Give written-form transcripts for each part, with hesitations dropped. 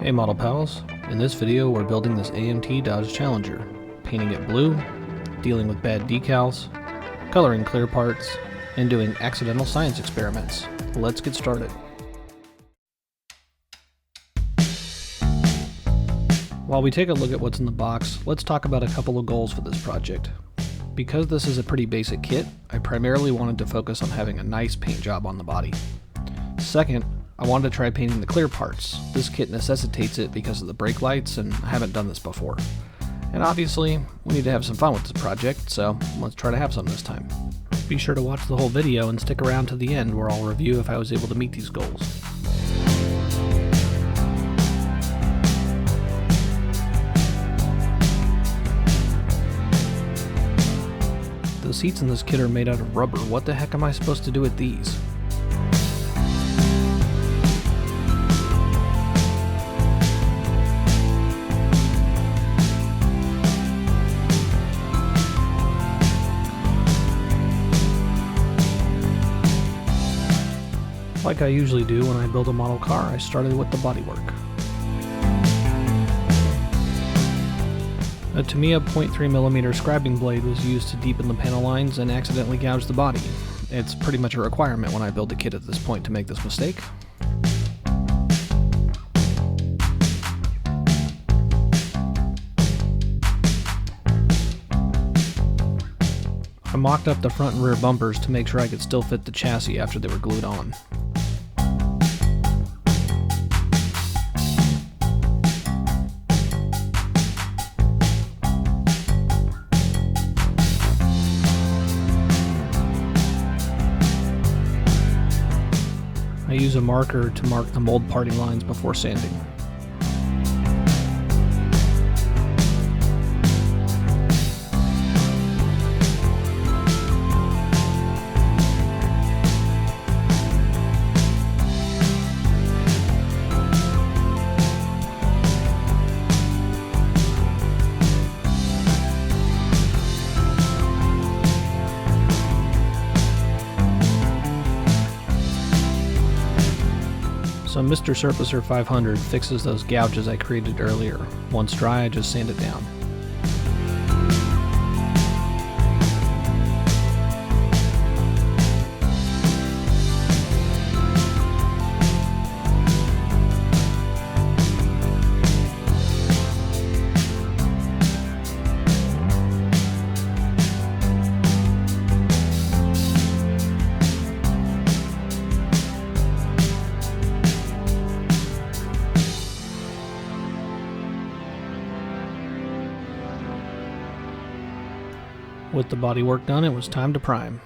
Hey Model Pals, in this video we're building this AMT Dodge Challenger, painting it blue, dealing with bad decals, coloring clear parts, and doing accidental science experiments. Let's get started. While we take a look at what's in the box, let's talk about a couple of goals for this project. Because this is a pretty basic kit, I primarily wanted to focus on having a nice paint job on the body. Second, I wanted to try painting the clear parts. This kit necessitates it because of the brake lights, and I haven't done this before. And obviously, we need to have some fun with this project, so let's try to have some this time. Be sure to watch the whole video and stick around to the end where I'll review if I was able to meet these goals. The seats in this kit are made out of rubber. What the heck am I supposed to do with these? Like I usually do when I build a model car, I started with the bodywork. A Tamiya 0.3mm scribing blade was used to deepen the panel lines and accidentally gouge the body. It's pretty much a requirement when I build a kit at this point to make this mistake. I mocked up the front and rear bumpers to make sure I could still fit the chassis after they were glued on. I use a marker to mark the mold parting lines before sanding. So Mr. Surfacer 500 fixes those gouges I created earlier. Once dry, I just sand it down. With the bodywork done, it was time to prime.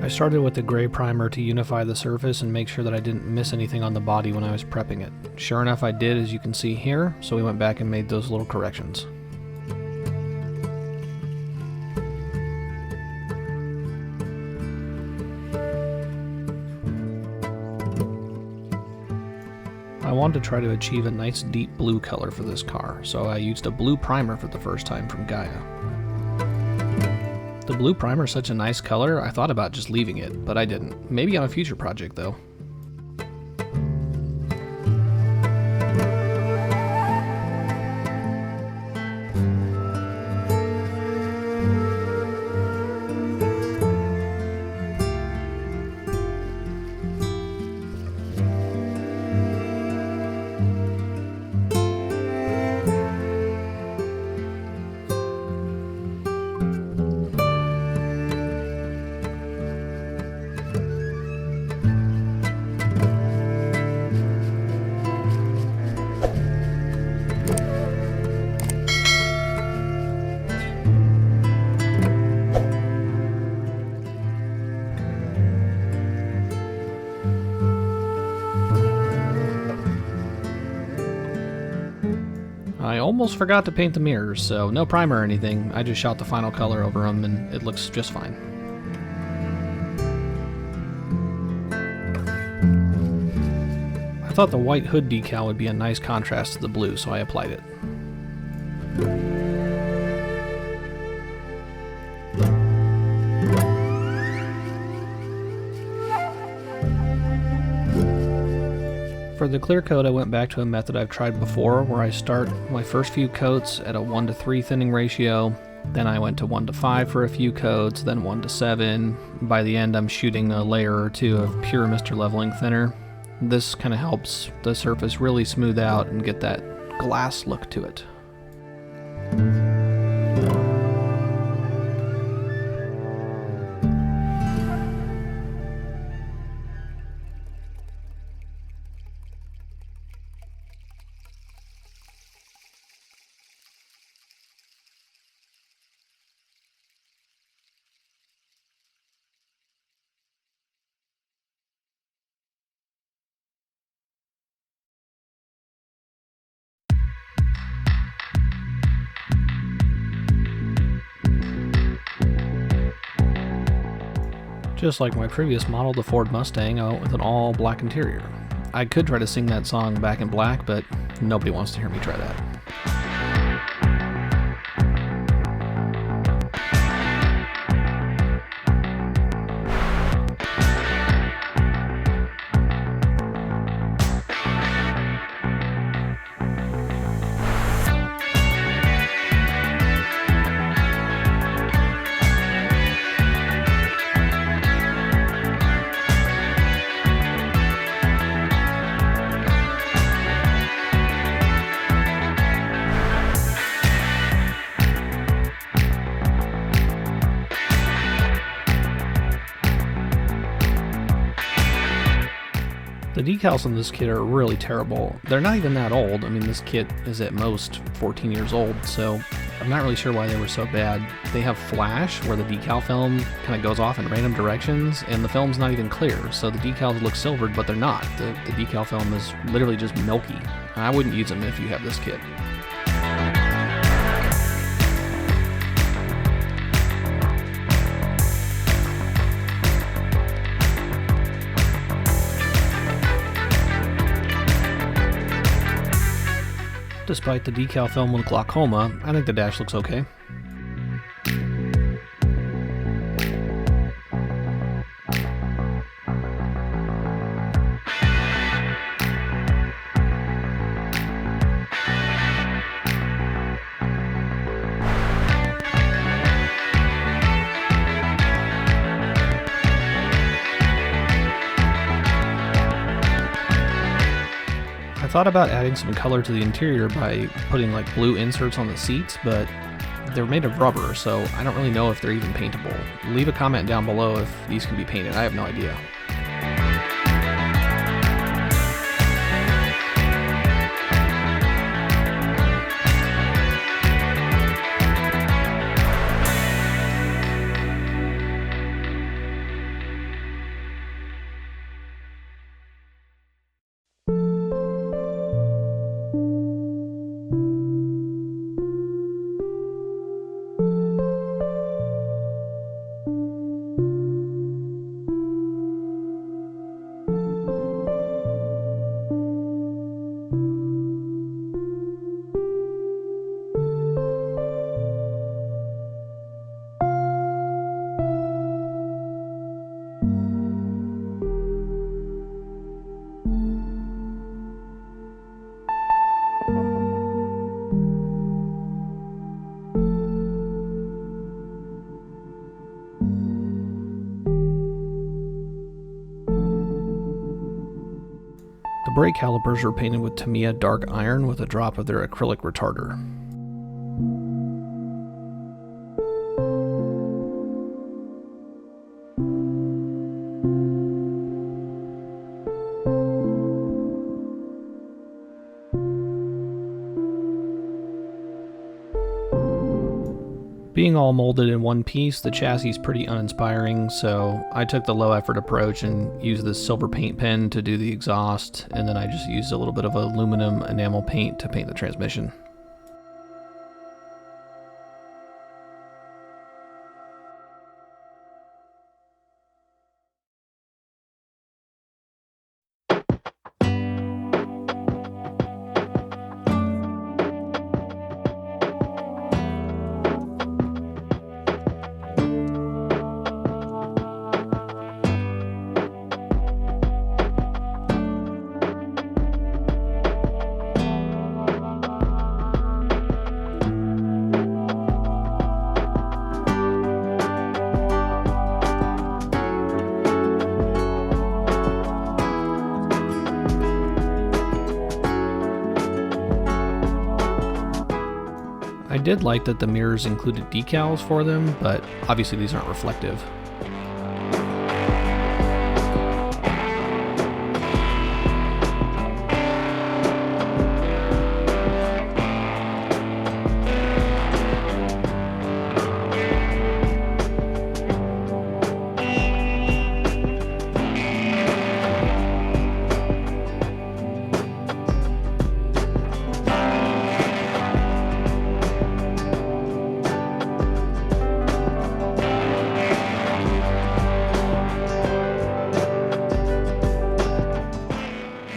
I started with the gray primer to unify the surface and make sure that I didn't miss anything on the body when I was prepping it. Sure enough, I did, as you can see here, so we went back and made those little corrections. I wanted to try to achieve a nice deep blue color for this car, so I used a blue primer for the first time from Gaia. The blue primer is such a nice color, I thought about just leaving it, but I didn't. Maybe on a future project though. almost forgot to paint the mirrors, so no primer or anything. I just shot the final color over them and it looks just fine. I thought the white hood decal would be a nice contrast to the blue, so I applied it. For the clear coat, I went back to a method I've tried before, where I start my first few coats at a 1:3 thinning ratio, then I went to 1:5 for a few coats, then 1:7. By the end, I'm shooting a layer or two of pure Mr. Leveling thinner. This kind of helps the surface really smooth out and get that glass look to it. Just like my previous model, the Ford Mustang, I went with an all black interior. I could try to sing that song back in black, but nobody wants to hear me try that. The decals on this kit are really terrible. They're not even that old. I mean, this kit is at most 14 years old, so I'm not really sure why they were so bad. They have flash, where the decal film kind of goes off in random directions, and the film's not even clear, so the decals look silvered, but they're not. The decal film is literally just milky. I wouldn't use them if you have this kit. Despite the decal film with glaucoma, I think the dash looks okay. I thought about adding some color to the interior by putting like blue inserts on the seats, but they're made of rubber, so I don't really know if they're even paintable. Leave a comment down below if these can be painted. I have no idea. The brake calipers are painted with Tamiya dark iron with a drop of their acrylic retarder. Being all molded in one piece, the chassis is pretty uninspiring, so I took the low effort approach and used this silver paint pen to do the exhaust, and then I just used a little bit of aluminum enamel paint to paint the transmission. I did like that the mirrors included decals for them, but obviously these aren't reflective.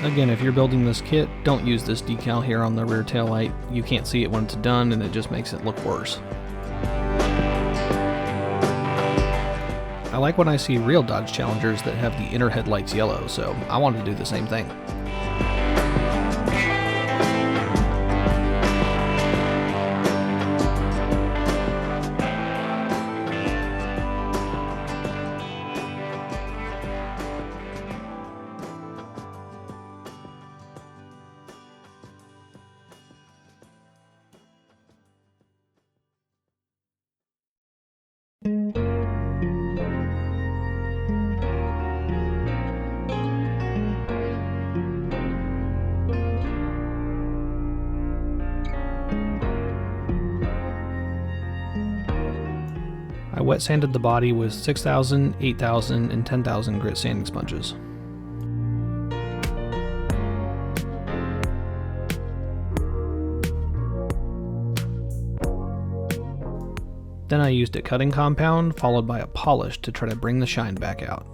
Again, if you're building this kit, don't use this decal here on the rear taillight. You can't see it when it's done and it just makes it look worse. I like when I see real Dodge Challengers that have the inner headlights yellow, so I wanted to do the same thing. I wet sanded the body with 6,000, 8,000, and 10,000 grit sanding sponges. Then I used a cutting compound followed by a polish to try to bring the shine back out.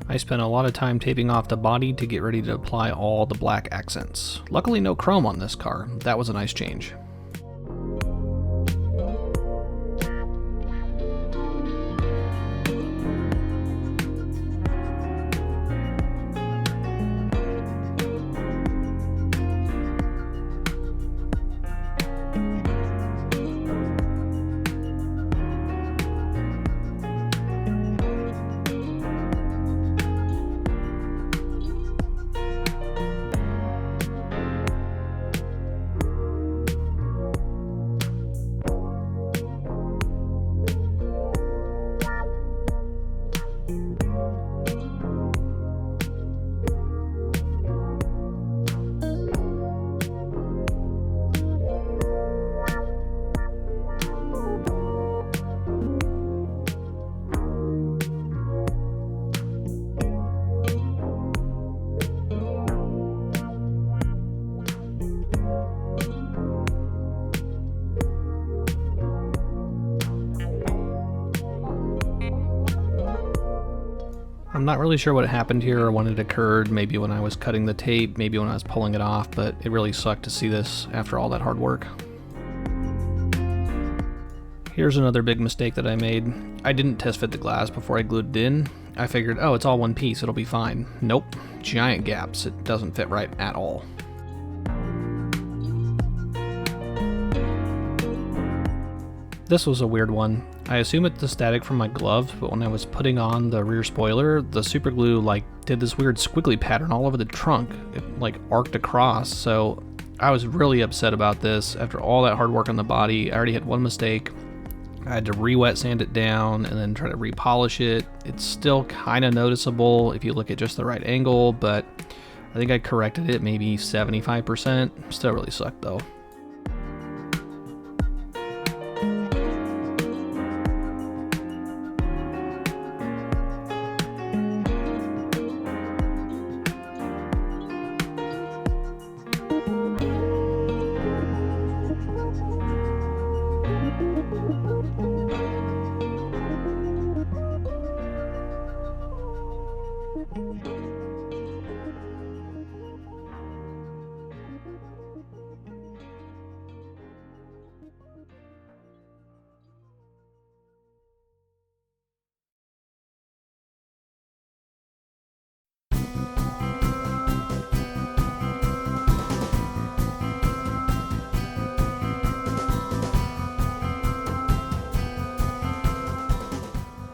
I spent a lot of time taping off the body to get ready to apply all the black accents. Luckily no chrome on this car. That was a nice change. I'm not really sure what happened here or when it occurred, maybe when I was cutting the tape, maybe when I was pulling it off, but it really sucked to see this after all that hard work. Here's another big mistake that I made. I didn't test fit the glass before I glued it in. I figured, oh, it's all one piece, it'll be fine. Nope, giant gaps, it doesn't fit right at all. This was a weird one. I assume it's the static from my gloves, but when I was putting on the rear spoiler, the super glue did this weird squiggly pattern all over the trunk. It arced across, so I was really upset about this. After all that hard work on the body, I already had one mistake. I had to re-wet sand it down and then try to repolish it. It's still kind of noticeable if you look at just the right angle, but I think I corrected it maybe 75%. Still really sucked though.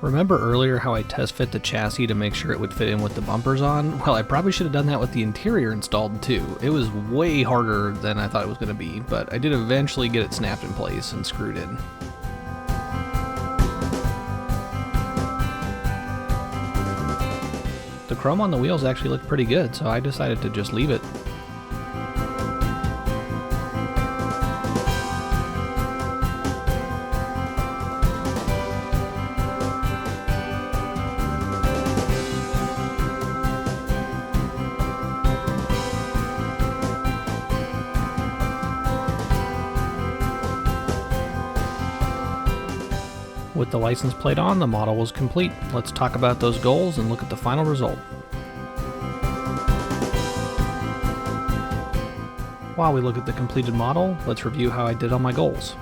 Remember earlier how I test fit the chassis to make sure it would fit in with the bumpers on? Well, I probably should have done that with the interior installed too. It was way harder than I thought it was going to be, but I did eventually get it snapped in place and screwed in. The chrome on the wheels actually looked pretty good, so I decided to just leave it. With the license plate on, the model was complete. Let's talk about those goals and look at the final result. While we look at the completed model, let's review how I did on my goals.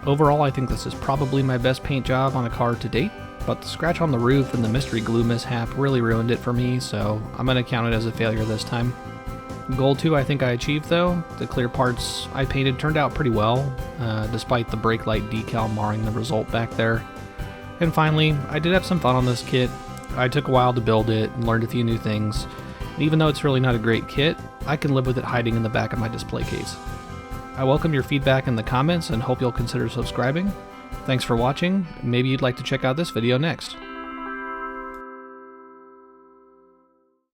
Overall, I think this is probably my best paint job on a car to date, but the scratch on the roof and the mystery glue mishap really ruined it for me, so I'm going to count it as a failure this time. Goal 2 I think I achieved though. The clear parts I painted turned out pretty well, despite the brake light decal marring the result back there. And finally, I did have some fun on this kit. I took a while to build it and learned a few new things. And even though it's really not a great kit, I can live with it hiding in the back of my display case. I welcome your feedback in the comments and hope you'll consider subscribing. Thanks for watching. Maybe you'd like to check out this video next.